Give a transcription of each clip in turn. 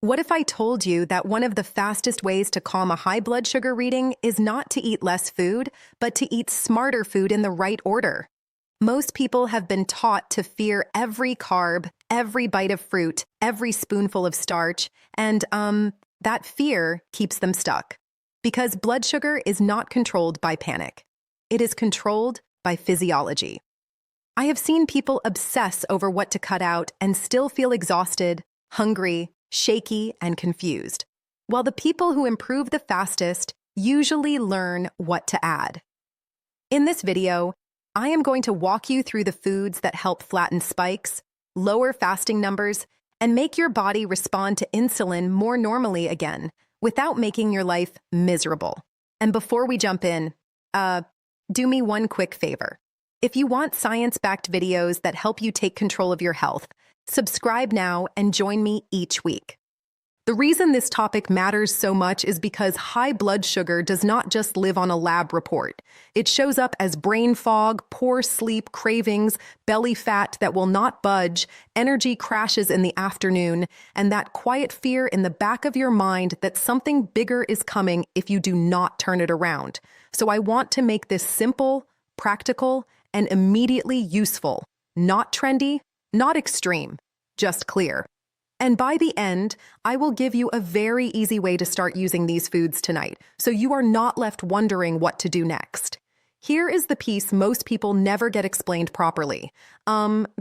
What if I told you that one of the fastest ways to calm a high blood sugar reading is not to eat less food, but to eat smarter food in the right order? Most people have been taught to fear every carb, every bite of fruit, every spoonful of starch, and that fear keeps them stuck. Because blood sugar is not controlled by panic. It is controlled by physiology. I have seen people obsess over what to cut out and still feel exhausted, hungry, shaky, and confused, while the people who improve the fastest usually learn what to add. In this video, I am going to walk you through the foods that help flatten spikes, lower fasting numbers, and make your body respond to insulin more normally again, without making your life miserable. And before we jump in, do me one quick favor. If you want science-backed videos that help you take control of your health, subscribe now and join me each week. The reason this topic matters so much is because high blood sugar does not just live on a lab report. It shows up as brain fog, poor sleep, cravings, belly fat that will not budge, energy crashes in the afternoon, and that quiet fear in the back of your mind that something bigger is coming if you do not turn it around. So I want to make this simple, practical, and immediately useful. Not trendy, not extreme, just clear. And by the end, I will give you a very easy way to start using these foods tonight, so you are not left wondering what to do next. Here is the piece most people never get explained properly.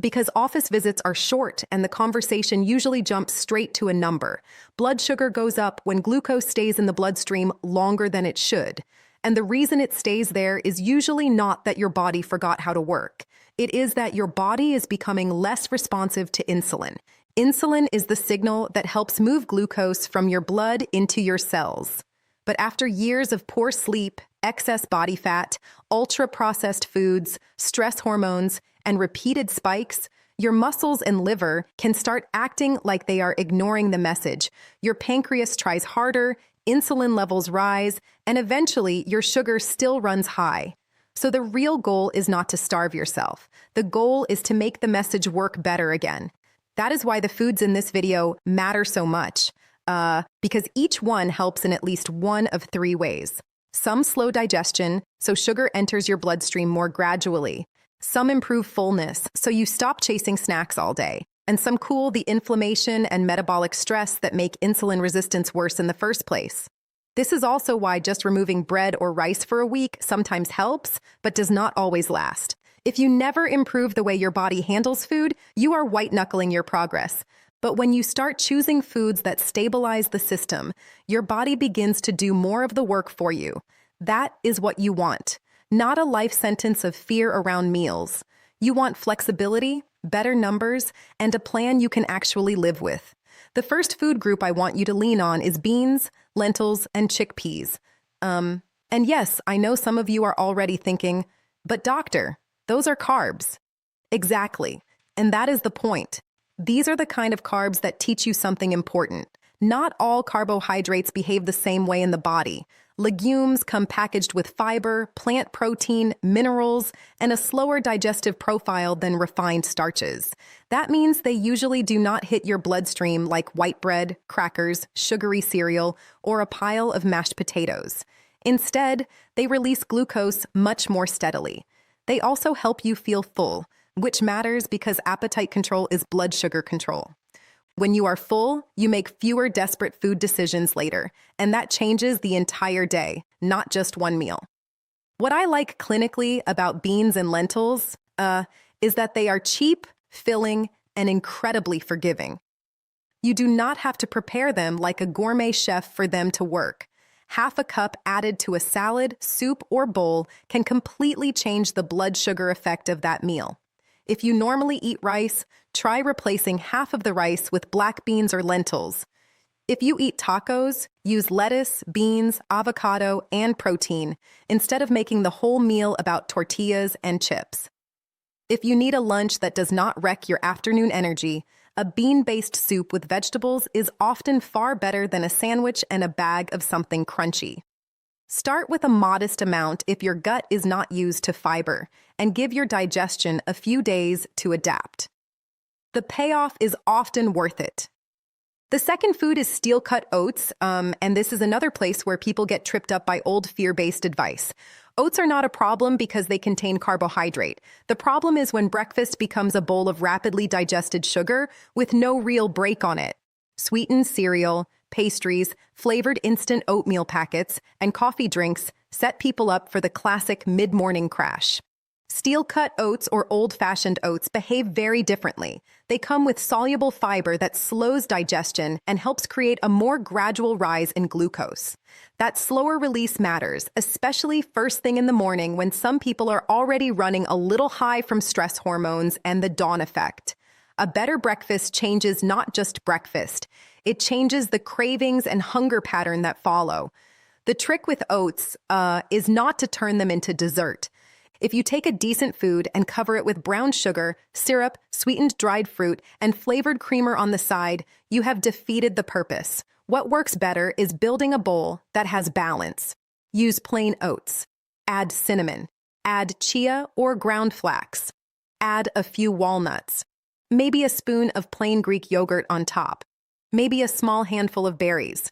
Because office visits are short and the conversation usually jumps straight to a number. Blood sugar goes up when glucose stays in the bloodstream longer than it should. And the reason it stays there is usually not that your body forgot how to work. It is that your body is becoming less responsive to insulin. Insulin is the signal that helps move glucose from your blood into your cells. But after years of poor sleep, excess body fat, ultra-processed foods, stress hormones, and repeated spikes, your muscles and liver can start acting like they are ignoring the message. Your pancreas tries harder, insulin levels rise, and eventually your sugar still runs high. So the real goal is not to starve yourself. The goal is to make the message work better again. That is why the foods in this video matter so much, because each one helps in at least one of three ways. Some slow digestion, so sugar enters your bloodstream more gradually. Some improve fullness, so you stop chasing snacks all day. And some cool the inflammation and metabolic stress that make insulin resistance worse in the first place. This is also why just removing bread or rice for a week sometimes helps, but does not always last. If you never improve the way your body handles food, you are white-knuckling your progress. But when you start choosing foods that stabilize the system, your body begins to do more of the work for you. That is what you want, not a life sentence of fear around meals. You want flexibility, better numbers, and a plan you can actually live with. The first food group I want you to lean on is beans, lentils, and chickpeas. And yes, I know some of you are already thinking, but doctor, those are carbs. Exactly. And that is the point. These are the kind of carbs that teach you something important. Not all carbohydrates behave the same way in the body. Legumes come packaged with fiber, plant protein, minerals, and a slower digestive profile than refined starches. That means they usually do not hit your bloodstream like white bread, crackers, sugary cereal, or a pile of mashed potatoes. Instead, they release glucose much more steadily. They also help you feel full, which matters because appetite control is blood sugar control. When you are full, you make fewer desperate food decisions later, and that changes the entire day, not just one meal. What I like clinically about beans and lentils is that they are cheap, filling, and incredibly forgiving. You do not have to prepare them like a gourmet chef for them to work. Half a cup added to a salad, soup, or bowl can completely change the blood sugar effect of that meal. If you normally eat rice, try replacing half of the rice with black beans or lentils. If you eat tacos, use lettuce, beans, avocado, and protein, instead of making the whole meal about tortillas and chips. If you need a lunch that does not wreck your afternoon energy, a bean-based soup with vegetables is often far better than a sandwich and a bag of something crunchy. Start with a modest amount if your gut is not used to fiber, and give your digestion a few days to adapt. The payoff is often worth it. The second food is steel-cut oats, and this is another place where people get tripped up by old fear-based advice. Oats are not a problem because they contain carbohydrate. The problem is when breakfast becomes a bowl of rapidly digested sugar with no real break on it. Sweetened cereal, pastries, flavored instant oatmeal packets, and coffee drinks set people up for the classic mid-morning crash. Steel-cut oats or old-fashioned oats behave very differently. They come with soluble fiber that slows digestion and helps create a more gradual rise in glucose. That slower release matters, especially first thing in the morning when some people are already running a little high from stress hormones and the dawn effect. A better breakfast changes not just breakfast. It changes the cravings and hunger pattern that follow. The trick with oats is not to turn them into dessert. If you take a decent food and cover it with brown sugar, syrup, sweetened dried fruit, and flavored creamer on the side, you have defeated the purpose. What works better is building a bowl that has balance. Use plain oats. Add cinnamon. Add chia or ground flax. Add a few walnuts. Maybe a spoon of plain Greek yogurt on top. Maybe a small handful of berries.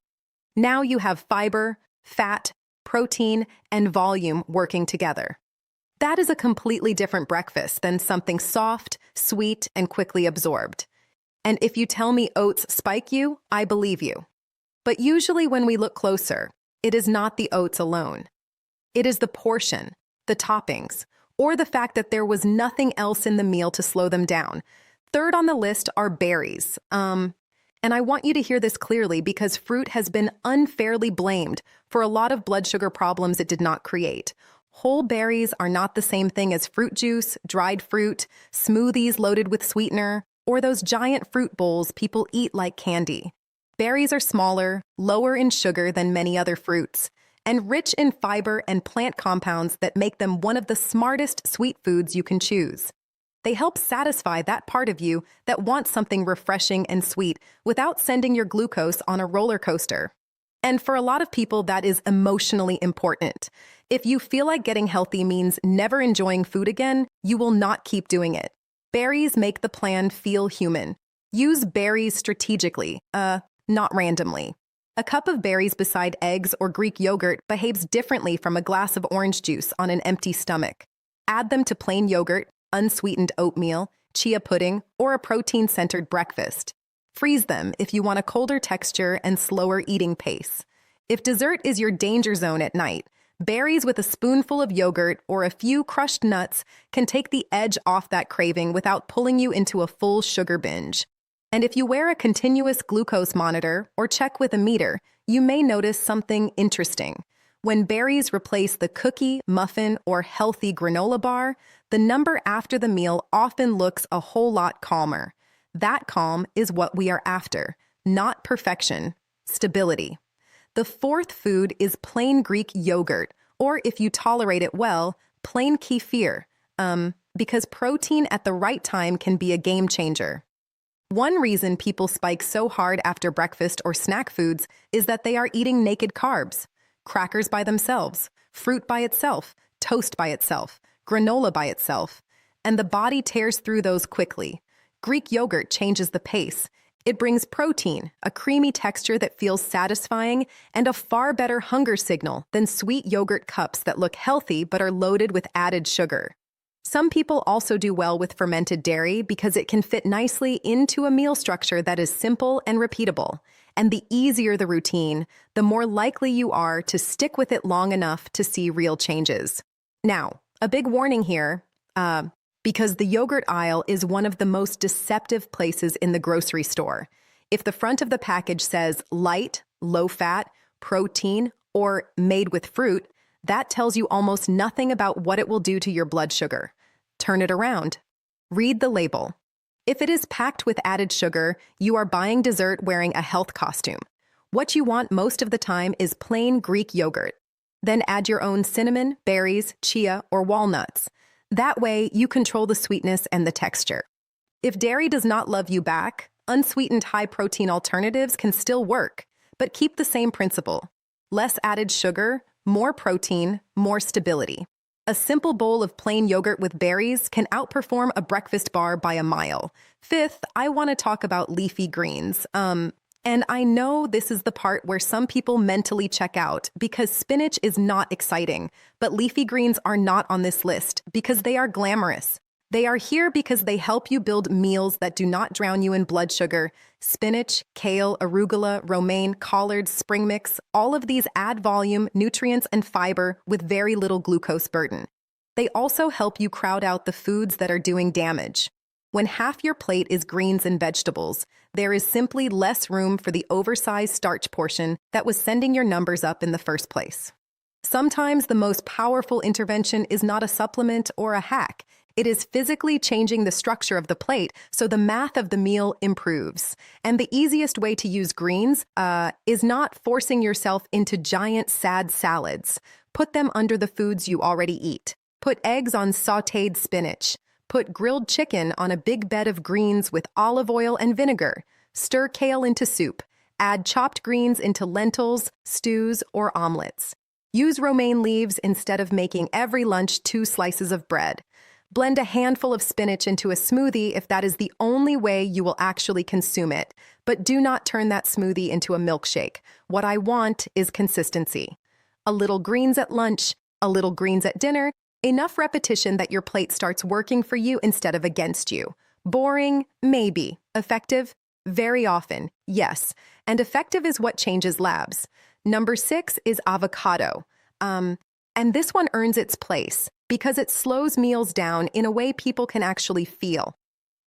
Now you have fiber, fat, protein, and volume working together. That is a completely different breakfast than something soft, sweet, and quickly absorbed. And if you tell me oats spike you, I believe you. But usually when we look closer, it is not the oats alone. It is the portion, the toppings, or the fact that there was nothing else in the meal to slow them down. Third on the list are berries. And I want you to hear this clearly because fruit has been unfairly blamed for a lot of blood sugar problems it did not create. Whole berries are not the same thing as fruit juice, dried fruit, smoothies loaded with sweetener, or those giant fruit bowls people eat like candy. Berries are smaller, lower in sugar than many other fruits, and rich in fiber and plant compounds that make them one of the smartest sweet foods you can choose. They help satisfy that part of you that wants something refreshing and sweet without sending your glucose on a roller coaster. And for a lot of people, that is emotionally important. If you feel like getting healthy means never enjoying food again, you will not keep doing it. Berries make the plan feel human. Use berries strategically, not randomly. A cup of berries beside eggs or Greek yogurt behaves differently from a glass of orange juice on an empty stomach. Add them to plain yogurt, unsweetened oatmeal, chia pudding, or a protein-centered breakfast. Freeze them if you want a colder texture and slower eating pace. If dessert is your danger zone at night, berries with a spoonful of yogurt or a few crushed nuts can take the edge off that craving without pulling you into a full sugar binge. And if you wear a continuous glucose monitor or check with a meter, you may notice something interesting. When berries replace the cookie, muffin, or healthy granola bar, the number after the meal often looks a whole lot calmer. That calm is what we are after, not perfection, stability. The fourth food is plain Greek yogurt, or if you tolerate it well, plain kefir, because protein at the right time can be a game changer. One reason people spike so hard after breakfast or snack foods is that they are eating naked carbs. Crackers by themselves, fruit by itself, toast by itself, granola by itself, and the body tears through those quickly. Greek yogurt changes the pace. It brings protein, a creamy texture that feels satisfying, and a far better hunger signal than sweet yogurt cups that look healthy but are loaded with added sugar. Some people also do well with fermented dairy because it can fit nicely into a meal structure that is simple and repeatable. And the easier the routine, the more likely you are to stick with it long enough to see real changes. Now, a big warning here, because the yogurt aisle is one of the most deceptive places in the grocery store. If the front of the package says light, low-fat, protein, or made with fruit, that tells you almost nothing about what it will do to your blood sugar. Turn it around. Read the label. If it is packed with added sugar, you are buying dessert wearing a health costume. What you want most of the time is plain Greek yogurt. Then add your own cinnamon, berries, chia, or walnuts. That way, you control the sweetness and the texture. If dairy does not love you back, unsweetened high-protein alternatives can still work, but keep the same principle. Less added sugar, more protein, more stability. A simple bowl of plain yogurt with berries can outperform a breakfast bar by a mile. Fifth, I want to talk about leafy greens. And I know this is the part where some people mentally check out because spinach is not exciting, but leafy greens are not on this list because they are glamorous. They are here because they help you build meals that do not drown you in blood sugar. Spinach, kale, arugula, romaine, collards, spring mix, all of these add volume, nutrients, and fiber with very little glucose burden. They also help you crowd out the foods that are doing damage. When half your plate is greens and vegetables, there is simply less room for the oversized starch portion that was sending your numbers up in the first place. Sometimes the most powerful intervention is not a supplement or a hack. It is physically changing the structure of the plate so the math of the meal improves. And the easiest way to use greens is not forcing yourself into giant sad salads. Put them under the foods you already eat. Put eggs on sautéed spinach. Put grilled chicken on a big bed of greens with olive oil and vinegar. Stir kale into soup. Add chopped greens into lentils, stews, or omelets. Use romaine leaves instead of making every lunch 2 slices of bread. Blend a handful of spinach into a smoothie if that is the only way you will actually consume it, but do not turn that smoothie into a milkshake. What I want is consistency. A little greens at lunch, a little greens at dinner, enough repetition that your plate starts working for you instead of against you. Boring? Maybe. Effective? Very often, yes. And effective is what changes labs. Number 6 is avocado. And this one earns its place because it slows meals down in a way people can actually feel.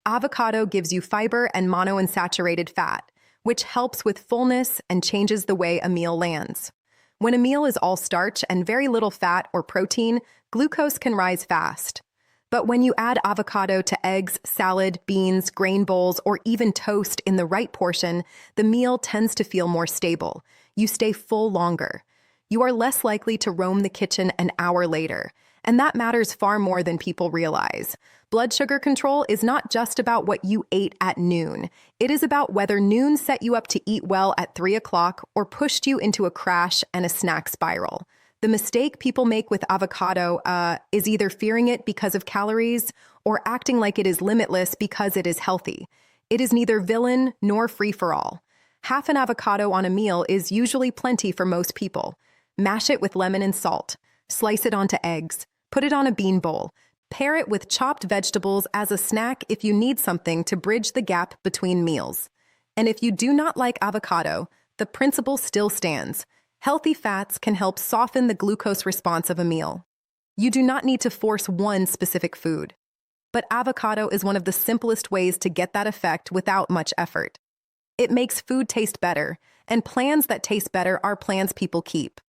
Avocado gives you fiber and monounsaturated fat, which helps with fullness and changes the way a meal lands. When a meal is all starch and very little fat or protein, glucose can rise fast. But when you add avocado to eggs, salad, beans, grain bowls, or even toast in the right portion, the meal tends to feel more stable. You stay full longer. You are less likely to roam the kitchen an hour later, and that matters far more than people realize. Blood sugar control is not just about what you ate at noon. It is about whether noon set you up to eat well at 3 o'clock or pushed you into a crash and a snack spiral. The mistake people make with avocado is either fearing it because of calories or acting like it is limitless because it is healthy. It is neither villain nor free-for-all. Half an avocado on a meal is usually plenty for most people. Mash it with lemon and salt. Slice it onto eggs. Put it on a bean bowl. Pair it with chopped vegetables as a snack if you need something to bridge the gap between meals. And if you do not like avocado, the principle still stands. Healthy fats can help soften the glucose response of a meal. You do not need to force one specific food. But avocado is one of the simplest ways to get that effect without much effort. It makes food taste better, and plans that taste better are plans people keep.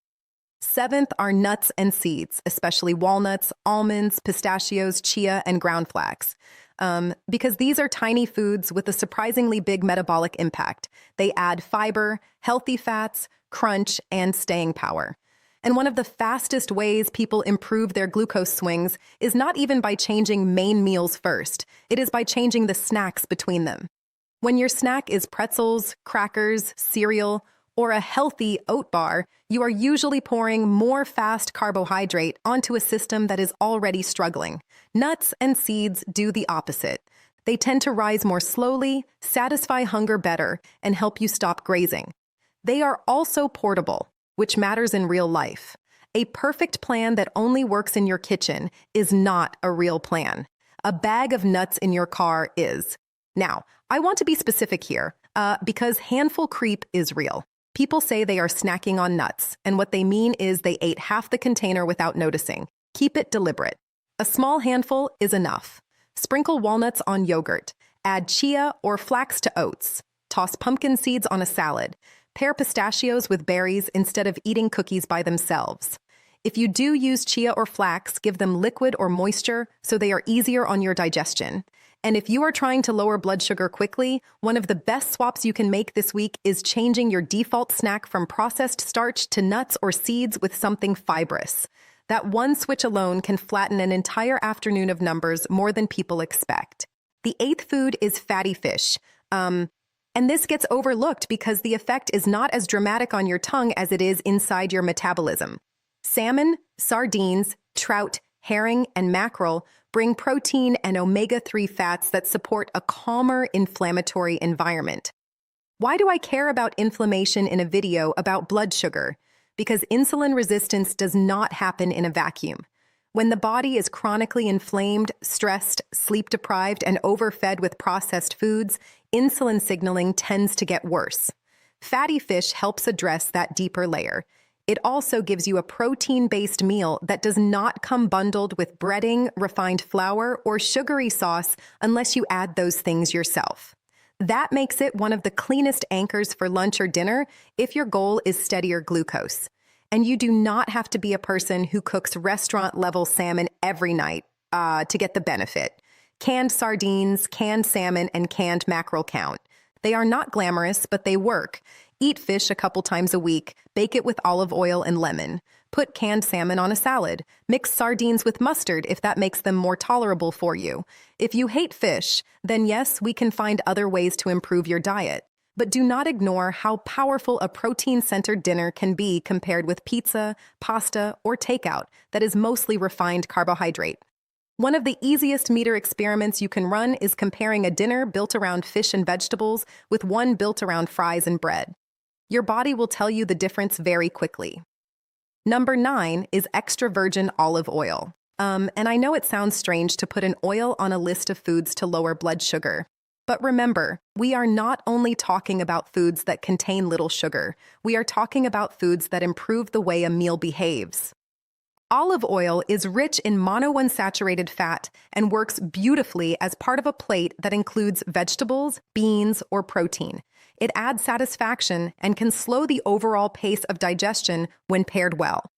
7th are nuts and seeds, especially walnuts, almonds, pistachios, chia, and ground flax. Because these are tiny foods with a surprisingly big metabolic impact. They add fiber, healthy fats, crunch, and staying power. And one of the fastest ways people improve their glucose swings is not even by changing main meals first. It is by changing the snacks between them. When your snack is pretzels, crackers, cereal, or a healthy oat bar, you are usually pouring more fast carbohydrate onto a system that is already struggling. Nuts and seeds do the opposite. They tend to rise more slowly, satisfy hunger better, and help you stop grazing. They are also portable, which matters in real life. A perfect plan that only works in your kitchen is not a real plan. A bag of nuts in your car is. Now, I want to be specific here, because handful creep is real. People say they are snacking on nuts, and what they mean is they ate half the container without noticing. Keep it deliberate. A small handful is enough. Sprinkle walnuts on yogurt. Add chia or flax to oats. Toss pumpkin seeds on a salad. Pair pistachios with berries instead of eating cookies by themselves. If you do use chia or flax, give them liquid or moisture so they are easier on your digestion. And if you are trying to lower blood sugar quickly, one of the best swaps you can make this week is changing your default snack from processed starch to nuts or seeds with something fibrous. That one switch alone can flatten an entire afternoon of numbers more than people expect. The 8th food is fatty fish. And this gets overlooked because the effect is not as dramatic on your tongue as it is inside your metabolism. Salmon, sardines, trout, herring, and mackerel bring protein and omega-3 fats that support a calmer inflammatory environment. Why do I care about inflammation in a video about blood sugar? Because insulin resistance does not happen in a vacuum. When the body is chronically inflamed, stressed, sleep-deprived, and overfed with processed foods, insulin signaling tends to get worse. Fatty fish helps address that deeper layer. It also gives you a protein-based meal that does not come bundled with breading, refined flour, or sugary sauce unless you add those things yourself. That makes it one of the cleanest anchors for lunch or dinner if your goal is steadier glucose. And you do not have to be a person who cooks restaurant-level salmon every night to get the benefit. Canned sardines, canned salmon, and canned mackerel count. They are not glamorous, but they work. Eat fish a couple times a week, bake it with olive oil and lemon. Put canned salmon on a salad. Mix sardines with mustard if that makes them more tolerable for you. If you hate fish, then yes, we can find other ways to improve your diet. But do not ignore how powerful a protein-centered dinner can be compared with pizza, pasta, or takeout that is mostly refined carbohydrate. One of the easiest meter experiments you can run is comparing a dinner built around fish and vegetables with one built around fries and bread. Your body will tell you the difference very quickly. Number 9 is extra virgin olive oil. And I know it sounds strange to put an oil on a list of foods to lower blood sugar. But remember, we are not only talking about foods that contain little sugar. We are talking about foods that improve the way a meal behaves. Olive oil is rich in monounsaturated fat and works beautifully as part of a plate that includes vegetables, beans, or protein. It adds satisfaction and can slow the overall pace of digestion when paired well.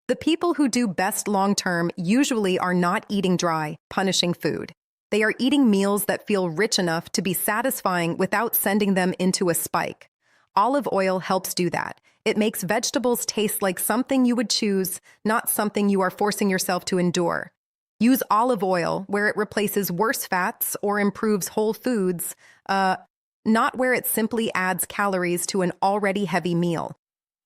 The people who do best long-term usually are not eating dry, punishing food. They are eating meals that feel rich enough to be satisfying without sending them into a spike. Olive oil helps do that. It makes vegetables taste like something you would choose, not something you are forcing yourself to endure. Use olive oil where it replaces worse fats or improves whole foods, not where it simply adds calories to an already heavy meal.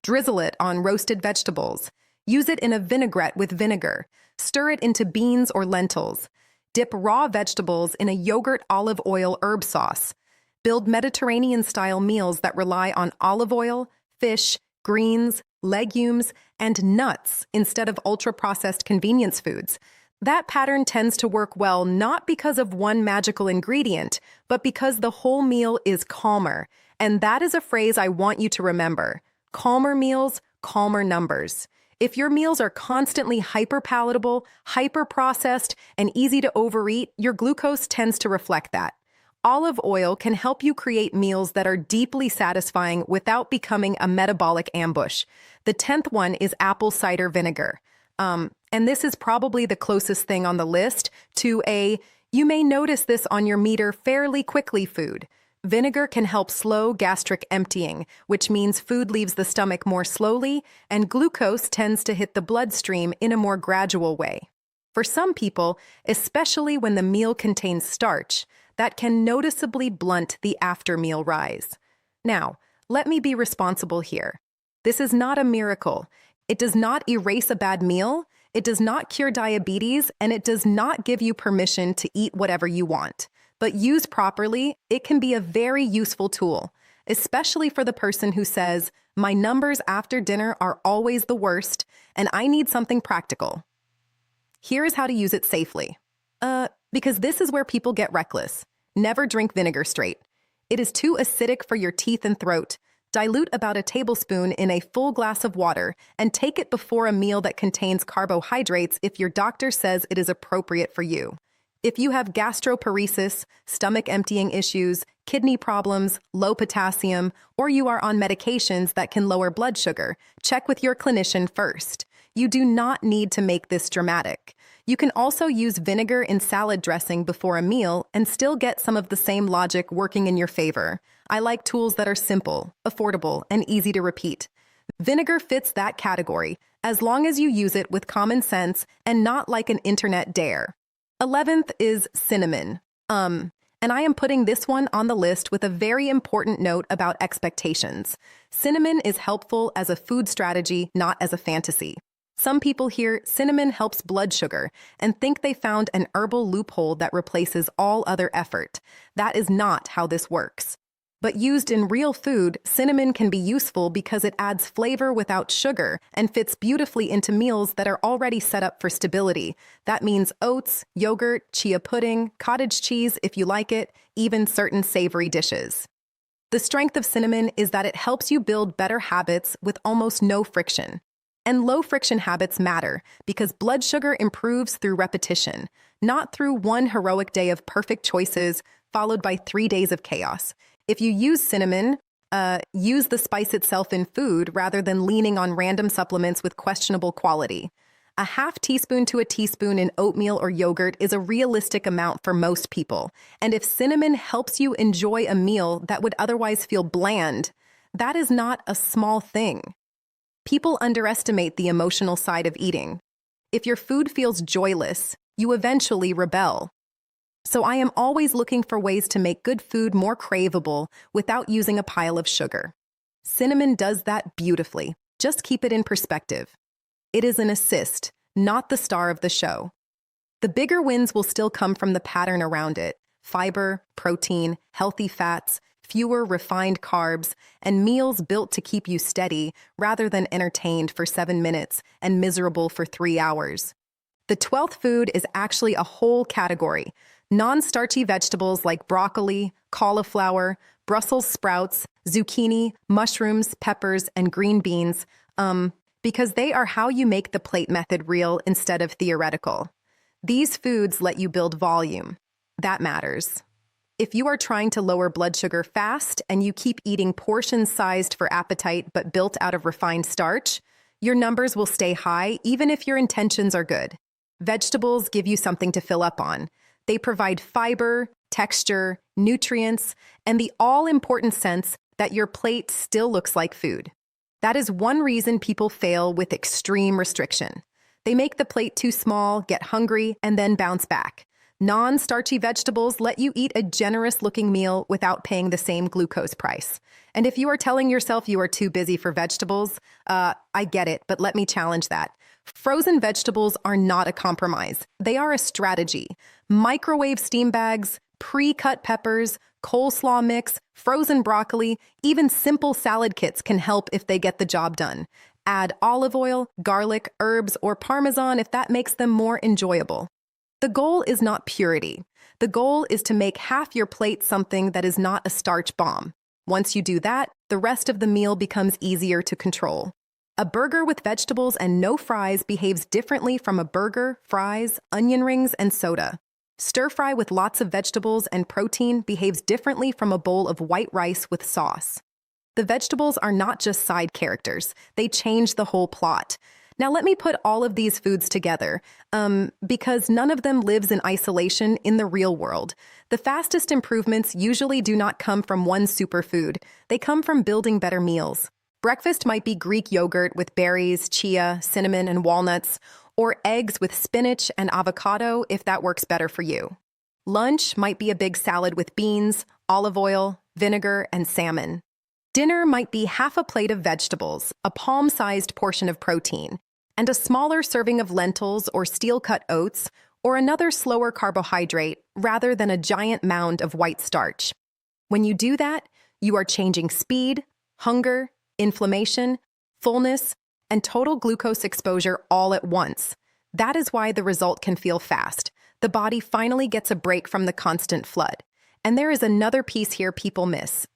Drizzle it on roasted vegetables. Use it in a vinaigrette with vinegar. Stir it into beans or lentils. Dip raw vegetables in a yogurt olive oil herb sauce. Build Mediterranean-style meals that rely on olive oil, fish, greens, legumes, and nuts instead of ultra-processed convenience foods. That pattern tends to work well not because of one magical ingredient, but because the whole meal is calmer. And that is a phrase I want you to remember. Calmer meals, calmer numbers. If your meals are constantly hyper-palatable, hyper-processed, and easy to overeat, your glucose tends to reflect that. Olive oil can help you create meals that are deeply satisfying without becoming a metabolic ambush. The 10th one is apple cider vinegar. And this is probably the closest thing on the list to you may notice this on your meter fairly quickly food. Vinegar can help slow gastric emptying, which means food leaves the stomach more slowly, and glucose tends to hit the bloodstream in a more gradual way. For some people, especially when the meal contains starch, that can noticeably blunt the after-meal rise. Now, let me be responsible here. This is not a miracle. It does not erase a bad meal, it does not cure diabetes, and it does not give you permission to eat whatever you want. But used properly, it can be a very useful tool, especially for the person who says, "My numbers after dinner are always the worst, and I need something practical." Here's how to use it safely. Because this is where people get reckless. Never drink vinegar straight. It is too acidic for your teeth and throat. Dilute about a tablespoon in a full glass of water and take it before a meal that contains carbohydrates if your doctor says it is appropriate for you. If you have gastroparesis, stomach emptying issues, kidney problems, low potassium, or you are on medications that can lower blood sugar, check with your clinician first. You do not need to make this dramatic. You can also use vinegar in salad dressing before a meal and still get some of the same logic working in your favor. I like tools that are simple, affordable, and easy to repeat. Vinegar fits that category, as long as you use it with common sense and not like an internet dare. 11th is cinnamon. And I am putting this one on the list with a very important note about expectations. Cinnamon is helpful as a food strategy, not as a fantasy. Some people hear cinnamon helps blood sugar and think they found an herbal loophole that replaces all other effort. That is not how this works. But used in real food, cinnamon can be useful because it adds flavor without sugar and fits beautifully into meals that are already set up for stability. That means oats, yogurt, chia pudding, cottage cheese if you like it, even certain savory dishes. The strength of cinnamon is that it helps you build better habits with almost no friction. And low-friction habits matter because blood sugar improves through repetition, not through one heroic day of perfect choices followed by 3 days of chaos. If you use cinnamon, use the spice itself in food rather than leaning on random supplements with questionable quality. A half teaspoon to a teaspoon in oatmeal or yogurt is a realistic amount for most people. And if cinnamon helps you enjoy a meal that would otherwise feel bland, that is not a small thing. People underestimate the emotional side of eating. If your food feels joyless, you eventually rebel. So I am always looking for ways to make good food more craveable without using a pile of sugar. Cinnamon does that beautifully. Just keep it in perspective. It is an assist, not the star of the show. The bigger wins will still come from the pattern around it: fiber, protein, healthy fats, fewer refined carbs, and meals built to keep you steady rather than entertained for 7 minutes and miserable for 3 hours. The 12th food is actually a whole category: non-starchy vegetables like broccoli, cauliflower, Brussels sprouts, zucchini, mushrooms, peppers, and green beans, because they are how you make the plate method real instead of theoretical. These foods let you build volume. That matters. If you are trying to lower blood sugar fast and you keep eating portions sized for appetite but built out of refined starch, your numbers will stay high even if your intentions are good. Vegetables give you something to fill up on. They provide fiber, texture, nutrients, and the all-important sense that your plate still looks like food. That is one reason people fail with extreme restriction. They make the plate too small, get hungry, and then bounce back. Non-starchy vegetables let you eat a generous-looking meal without paying the same glucose price. And if you are telling yourself you are too busy for vegetables, I get it, but let me challenge that. Frozen vegetables are not a compromise. They are a strategy. Microwave steam bags, pre-cut peppers, coleslaw mix, frozen broccoli, even simple salad kits can help if they get the job done. Add olive oil, garlic, herbs, or Parmesan if that makes them more enjoyable. The goal is not purity. The goal is to make half your plate something that is not a starch bomb. Once you do that, the rest of the meal becomes easier to control. A burger with vegetables and no fries behaves differently from a burger, fries, onion rings, and soda. Stir-fry with lots of vegetables and protein behaves differently from a bowl of white rice with sauce. The vegetables are not just side characters. They change the whole plot. Now let me put all of these foods together, because none of them lives in isolation in the real world. The fastest improvements usually do not come from one superfood. They come from building better meals. Breakfast might be Greek yogurt with berries, chia, cinnamon, and walnuts, or eggs with spinach and avocado if that works better for you. Lunch might be a big salad with beans, olive oil, vinegar, and salmon. Dinner might be half a plate of vegetables, a palm-sized portion of protein, and a smaller serving of lentils or steel-cut oats, or another slower carbohydrate rather than a giant mound of white starch. When you do that, you are changing speed, hunger, inflammation, fullness, and total glucose exposure all at once. That is why the result can feel fast. The body finally gets a break from the constant flood. And there is another piece here people miss,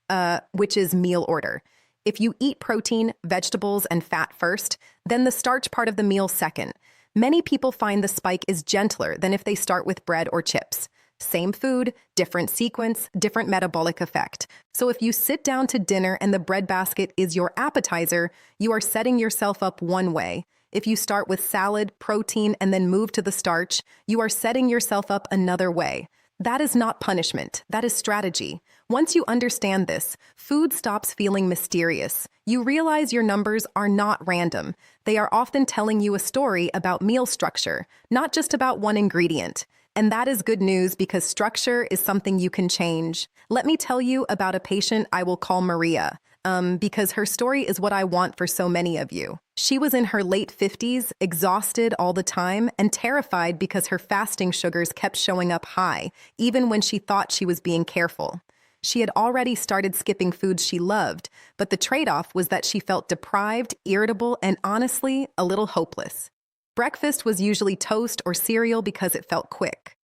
which is meal order. If you eat protein, vegetables, and fat first, then the starch part of the meal second. Many people find the spike is gentler than if they start with bread or chips. Same food, different sequence, different metabolic effect. So if you sit down to dinner and the bread basket is your appetizer, you are setting yourself up one way. If you start with salad, protein, and then move to the starch, you are setting yourself up another way. That is not punishment. That is strategy. Once you understand this, food stops feeling mysterious. You realize your numbers are not random. They are often telling you a story about meal structure, not just about one ingredient. And that is good news because structure is something you can change. Let me tell you about a patient I will call Maria, because her story is what I want for so many of you. She was in her late 50s, exhausted all the time, and terrified because her fasting sugars kept showing up high, even when she thought she was being careful. She had already started skipping foods she loved, but the trade-off was that she felt deprived, irritable, and honestly, a little hopeless. Breakfast was usually toast or cereal because it felt quick.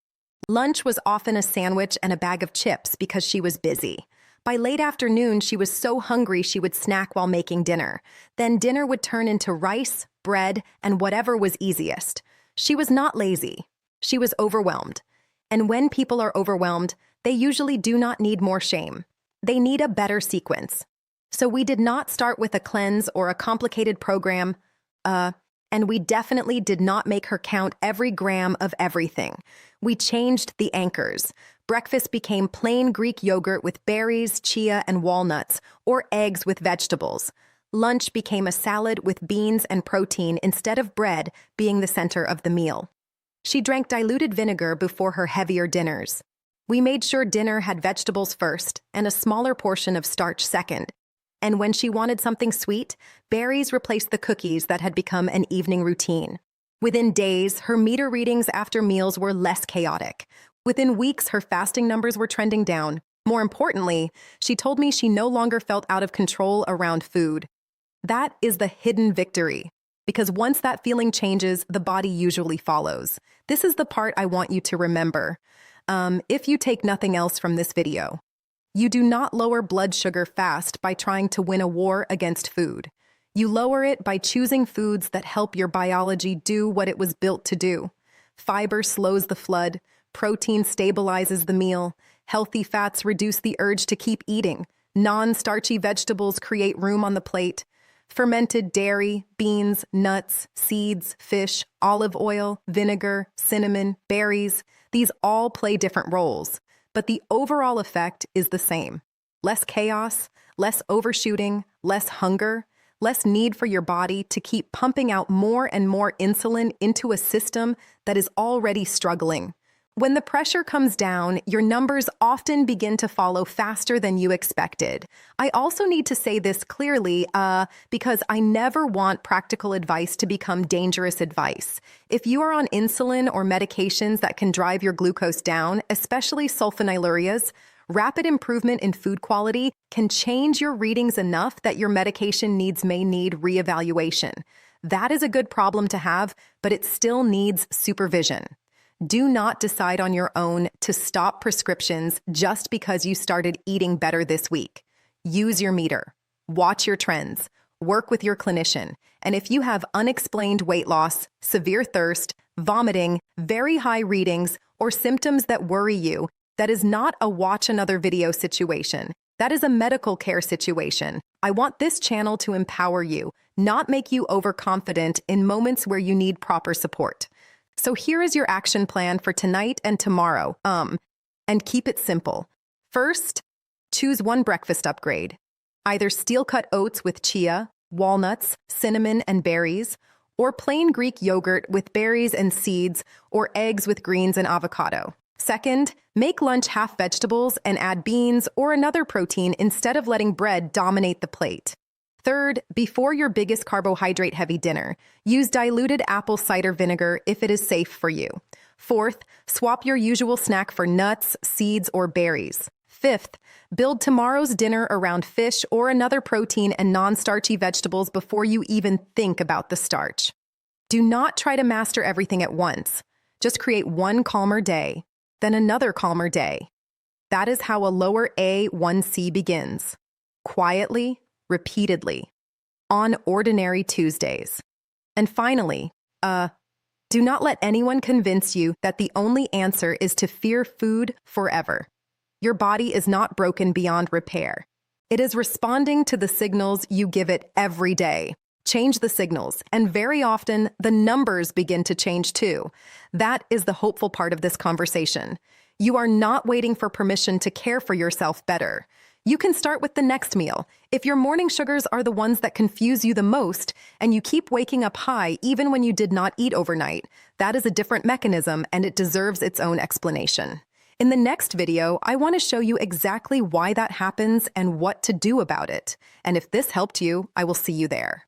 Lunch was often a sandwich and a bag of chips because she was busy. By late afternoon, she was so hungry she would snack while making dinner. Then dinner would turn into rice, bread, and whatever was easiest. She was not lazy. She was overwhelmed. And when people are overwhelmed, they usually do not need more shame. They need a better sequence. So we did not start with a cleanse or a complicated program, and we definitely did not make her count every gram of everything. We changed the anchors. Breakfast became plain Greek yogurt with berries, chia, and walnuts, or eggs with vegetables. Lunch became a salad with beans and protein instead of bread being the center of the meal. She drank diluted vinegar before her heavier dinners. We made sure dinner had vegetables first and a smaller portion of starch second. And when she wanted something sweet, berries replaced the cookies that had become an evening routine. Within days, her meter readings after meals were less chaotic. Within weeks, her fasting numbers were trending down. More importantly, she told me she no longer felt out of control around food. That is the hidden victory. Because once that feeling changes, the body usually follows. This is the part I want you to remember. If you take nothing else from this video, you do not lower blood sugar fast by trying to win a war against food. You lower it by choosing foods that help your biology do what it was built to do. Fiber slows the flood, protein stabilizes the meal, healthy fats reduce the urge to keep eating, non-starchy vegetables create room on the plate, fermented dairy, beans, nuts, seeds, fish, olive oil, vinegar, cinnamon, berries, these all play different roles, but the overall effect is the same. Less chaos, less overshooting, less hunger, less need for your body to keep pumping out more and more insulin into a system that is already struggling. When the pressure comes down, your numbers often begin to follow faster than you expected. I also need to say this clearly because I never want practical advice to become dangerous advice. If you are on insulin or medications that can drive your glucose down, especially sulfonylureas, rapid improvement in food quality can change your readings enough that your medication needs may need reevaluation. That is a good problem to have, but it still needs supervision. Do not decide on your own to stop prescriptions just because you started eating better this week. Use your meter, watch your trends, work with your clinician, and if you have unexplained weight loss, severe thirst, vomiting, very high readings, or symptoms that worry you, that is not a watch another video situation. That is a medical care situation. I want this channel to empower you, not make you overconfident in moments where you need proper support. So here is your action plan for tonight and tomorrow, and keep it simple. First, choose one breakfast upgrade. Either steel-cut oats with chia, walnuts, cinnamon, and berries, or plain Greek yogurt with berries and seeds, or eggs with greens and avocado. Second, make lunch half vegetables and add beans or another protein instead of letting bread dominate the plate. Third, before your biggest carbohydrate-heavy dinner, use diluted apple cider vinegar if it is safe for you. Fourth, swap your usual snack for nuts, seeds, or berries. Fifth, build tomorrow's dinner around fish or another protein and non-starchy vegetables before you even think about the starch. Do not try to master everything at once. Just create one calmer day, then another calmer day. That is how a lower A1C begins. Quietly, repeatedly, on ordinary Tuesdays. And finally, do not let anyone convince you that the only answer is to fear food forever. Your body is not broken beyond repair. It is responding to the signals you give it every day. Change the signals, and very often, the numbers begin to change too. That is the hopeful part of this conversation. You are not waiting for permission to care for yourself better. You can start with the next meal. If your morning sugars are the ones that confuse you the most, and you keep waking up high even when you did not eat overnight, that is a different mechanism and it deserves its own explanation. In the next video, I want to show you exactly why that happens and what to do about it. And if this helped you, I will see you there.